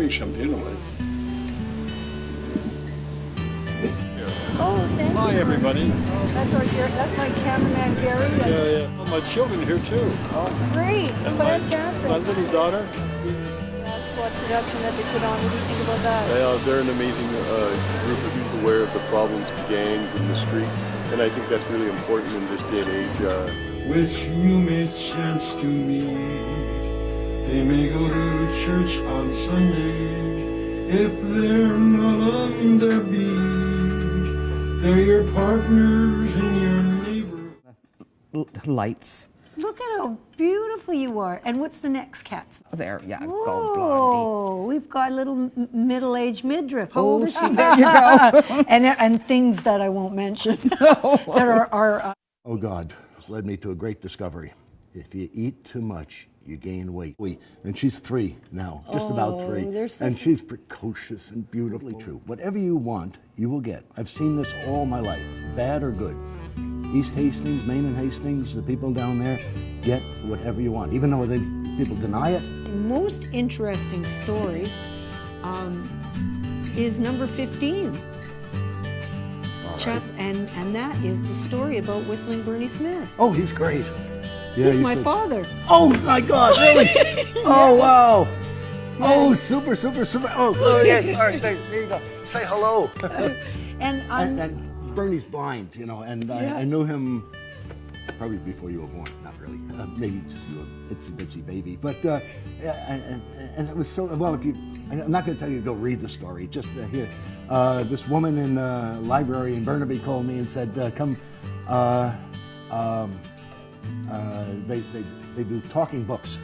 serving champagne. Oh, thank Hi, you. everybody. That's my cameraman, Gary. Yeah. Oh, my children here, too. Oh, great. And Fantastic. my little daughter. Squad production that they put on. What do you think about that? They're an amazing group who's aware of the problems of gangs in the street, and I think that's really important in this day and age. With you may chance to meet, they may go to church on Sunday. If they're not on their beat, they're your partners in your neighborhood. Lights. Look at how beautiful you are. And what's the next cat? There, yeah, Whoa, gold blondie. we've got a little middle-aged midriff. How old is she? There you go. and things that I won't mention that are Oh God, this led me to a great discovery. If you eat too much, you gain weight. And she's 3 now, just about 3. And she's precocious and beautifully true. Whatever you want, you will get. I've seen this all my life, bad or good. East Hastings, Mayne and Hastings, the people down there get whatever you want, even though people deny it. most interesting stories is number 15. Right. And that is the story about Whistling Bernie Smith. Oh, he's great. Yeah, he's my father. Oh my God, really? Oh, wow. Oh, super. Oh, yeah. All right, there you go. Say hello. And Bernie's blind, you know, and yeah. I knew him probably before you were born. Not really. Maybe just you were itsy bitsy baby. But and it was so well. I'm not going to tell you to go read the story. Just here, this woman in the library in Burnaby called me and said, "Come." They do talking books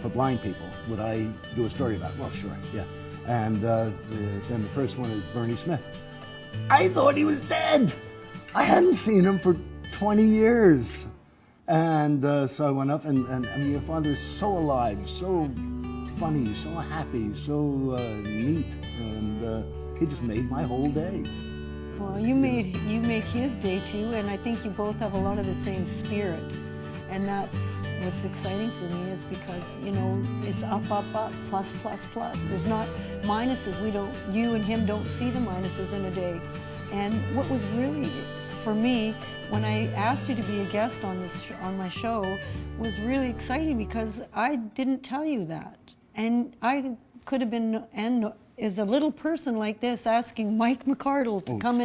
for blind people. Would I do a story about it? Well, sure, yeah. And then the first one is Bernie Smith. I thought he was dead. I hadn't seen him for 20 years. And so I went up, and I mean, your father is so alive, so funny, so happy, so neat, and he just made my whole day. Well, you make his day too, and I think you both have a lot of the same spirit. And that's what's exciting for me, is because, you know, it's up, plus. There's not minuses. You and him don't see the minuses in a day. And what was really, for me, when I asked you to be a guest on my show, was really exciting because I didn't tell you that. And I could have been, and as a little person like this, asking Mike McCardle to come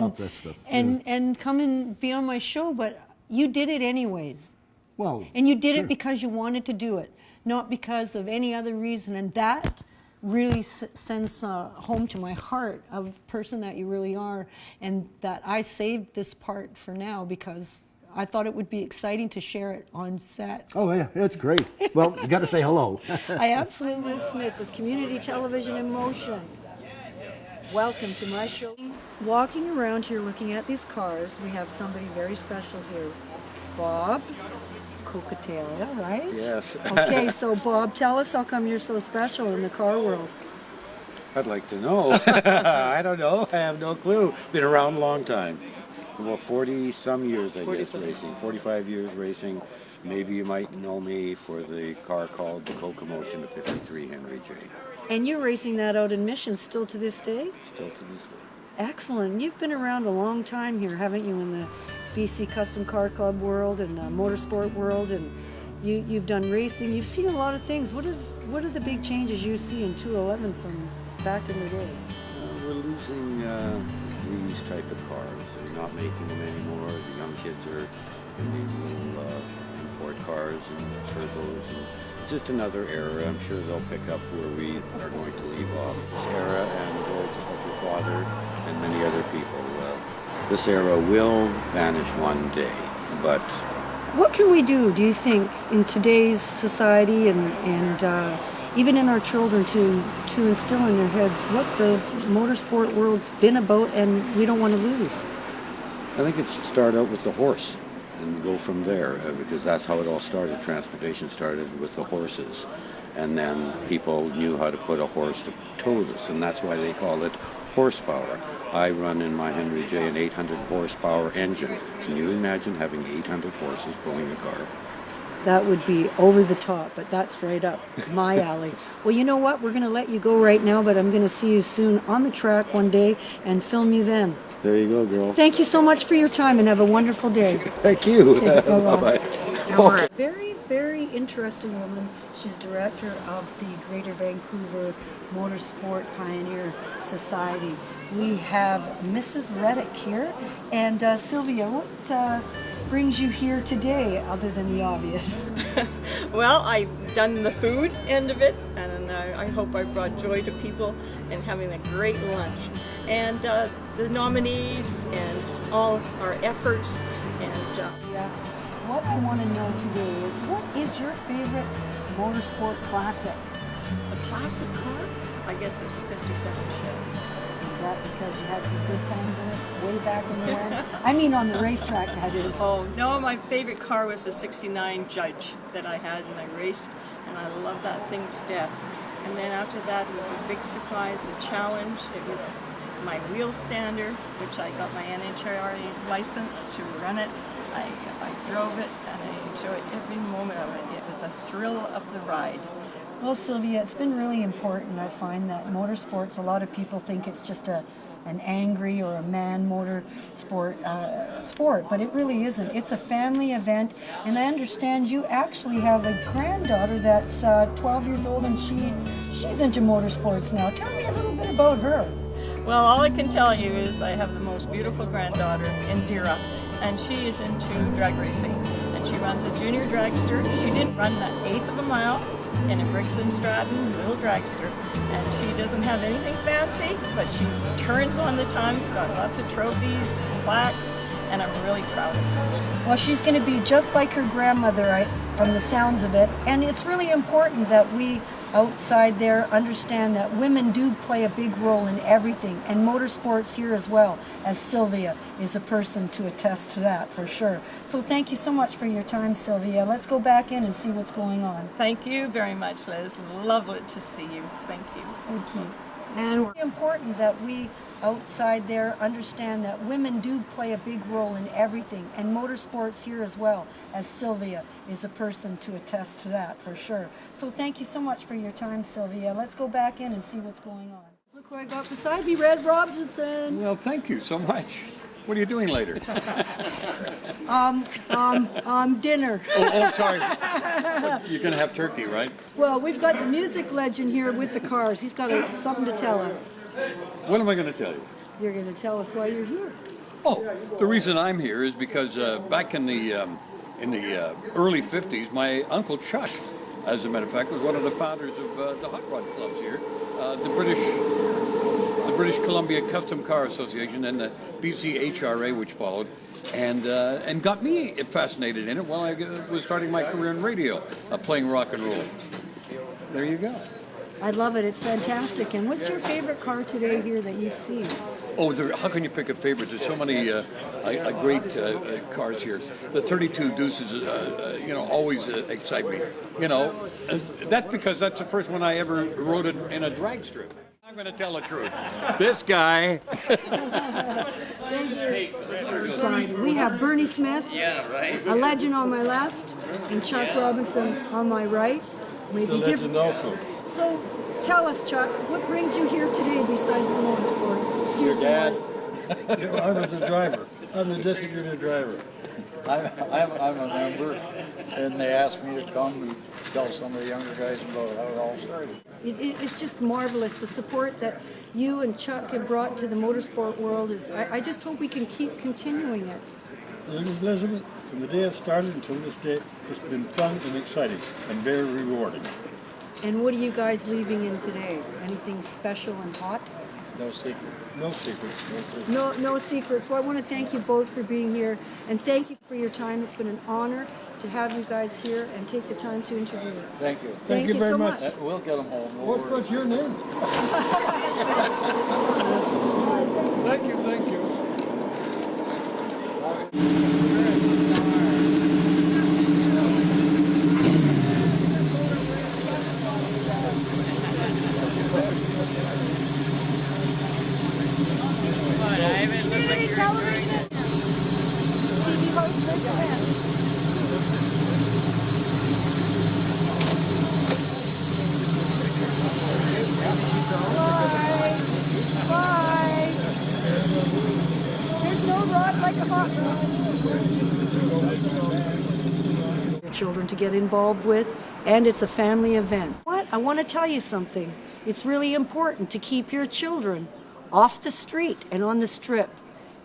and come and be on my show, but you did it anyways. Well, and you did it because you wanted to do it, not because of any other reason. And that really sends home to my heart of the person that you really are, and that I saved this part for now because I thought it would be exciting to share it on set. Oh, yeah, that's great. Well, you got to say hello. I absolutely Will Smith with Community Television in Motion. Welcome to my show. Walking around here looking at these cars, we have somebody very special here. Bob Cocatelia, right? Yes. Okay, so Bob, tell us how come you're so special in the car world. I'd like to know. I don't know. I have no clue. Been around a long time. Well, 40-some years, I guess, racing. 45 years racing. Maybe you might know me for the car called the Cocomotion of 53 Henry J. And you're racing that out in Mission still to this day? Still to this day. Excellent. You've been around a long time here, haven't you, in the BC Custom Car Club world and motorsport world, and you've done racing. You've seen a lot of things. What are the big changes you see in 211 from back in the day? We're losing these type of cars. They're not making them anymore. The young kids are in these little import cars and turbos. And it's just another era. I'm sure they'll pick up where we are going to leave off this era, and just like your father and many other people. This era will vanish one day, but... What can we do you think, in today's society and even in our children to instill in their heads what the motorsport world's been about and we don't want to lose? I think it should start out with the horse and go from there, because that's how it all started. Transportation started with the horses, and then people knew how to put a horse to tow this, and that's why they call it horsepower. I run in my Henry J an 800 horsepower engine. Can you imagine having 800 horses pulling a car? that would be over the top, but that's right up my alley. Well, you know what? We're going to let you go right now, but I'm going to see you soon on the track one day and film you then. There you go, girl. Thank you so much for your time and have a wonderful day. Thank you. Okay, bye-bye. Bye-bye. Very, very interesting woman. She's director of the Greater Vancouver Motorsport Pioneer Society. We have Mrs. Reddick here. And Sylvia, what brings you here today other than the obvious? Well, I've done the food end of it, and I hope I brought joy to people and having a great lunch. And the nominees and all our efforts. And Yeah. What I want to know today is, what is your favorite motorsport classic? a classic car, I guess it's a 57 Chevy. Is that because you had some good times in it way back when you went? I mean on the racetrack, that is. Oh, no, my favorite car was the 69 Judge that I had and I raced, and I love that thing to death. And then after that, it was a big surprise, the Challenge. It was my wheel stander, which I got my NHRA license to run it. I drove it and I enjoyed every moment of it. It was a thrill of the ride. Well, Sylvia, it's been really important. I find that motorsports, a lot of people think it's just an angry or a man sport, but it really isn't. It's a family event, and I understand you actually have a granddaughter that's 12 years old, and she's into motorsports now. Tell me a little bit about her. Well, all I can tell you is I have the most beautiful granddaughter, Indira, and she is into drag racing. And she runs a junior dragster. She didn't run that eighth of a mile in a Briggs & Stratton little dragster. And she doesn't have anything fancy, but she turns on the time. She's got lots of trophies, plaques, and I'm really proud of her. Well, she's going to be just like her grandmother, from the sounds of it. And it's really important that we outside there understand that women do play a big role in everything, and motorsports here as well, as Sylvia is a person to attest to that for sure. So thank you so much for your time, Sylvia. Let's go back in and see what's going on. Thank you very much, Liz. Lovely to see you. Thank you. Thank you. And it's important that we outside there understand that women do play a big role in everything, and motorsports here as well, as Sylvia is a person to attest to that for sure. So thank you so much for your time, Sylvia. Let's go back in and see what's going on. Look who I got beside me, Red Robinson. Well, thank you so much. What are you doing later? Dinner. Oh, sorry. You're going to have turkey, right? Well, we've got the music legend here with the cars. He's got something to tell us. What am I going to tell you? You're going to tell us why you're here. Oh, the reason I'm here is because back in the early 50s, my Uncle Chuck, as a matter of fact, was one of the founders of the hot rod clubs here, the British Columbia Custom Car Association and the BCHRA, which followed, and got me fascinated in it while I was starting my career in radio, playing rock and roll. There you go. I love it. It's fantastic. And what's your favorite car today here that you've seen? Oh, how can you pick a favorite? There's so many great cars here. The 32 Deuces, always excite me. That's because that's the first one I ever rode in a drag strip. I'm going to tell the truth. This guy. Society. We have Bernie Smith, a legend on my left, and Chuck Robinson on my right. Maybe different. Also. So tell us, Chuck, what brings you here today besides the motorsports? Excuse me. I was the driver. I'm the designated driver. I'm a member, and they asked me to come and tell some of the younger guys about how it all started. It's just marvelous, the support that you and Chuck have brought to the motorsport world. I just hope we can keep continuing it. Elizabeth, from the day it started until this day, it's been fun and exciting and very rewarding. And what are you guys leaving in today? Anything special and hot? No secret. No secrets. No secrets. No secrets. Well, I want to thank you both for being here, and thank you for your time. It's been an honor to have you guys here and take the time to interview. Thank you. Thank you very so much. We'll get them home. No worries. What's your name? Thank you. Community television. TV host Liz Smith. children to get involved with, and it's a family event. What? I want to tell you something. It's really important to keep your children off the street and on the strip.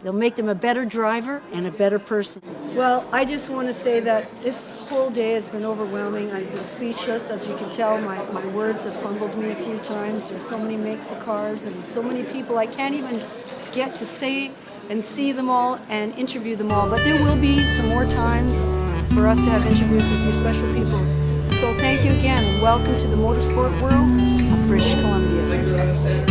They'll make them a better driver and a better person. Well, I just want to say that this whole day has been overwhelming. I've been speechless. As you can tell, my words have fumbled me a few times. There's so many makes of cars and so many people. I can't even get to say and see them all and interview them all. But there will be some more times for us to have interviews with you special people. So thank you again, and welcome to the motorsport world of British Columbia.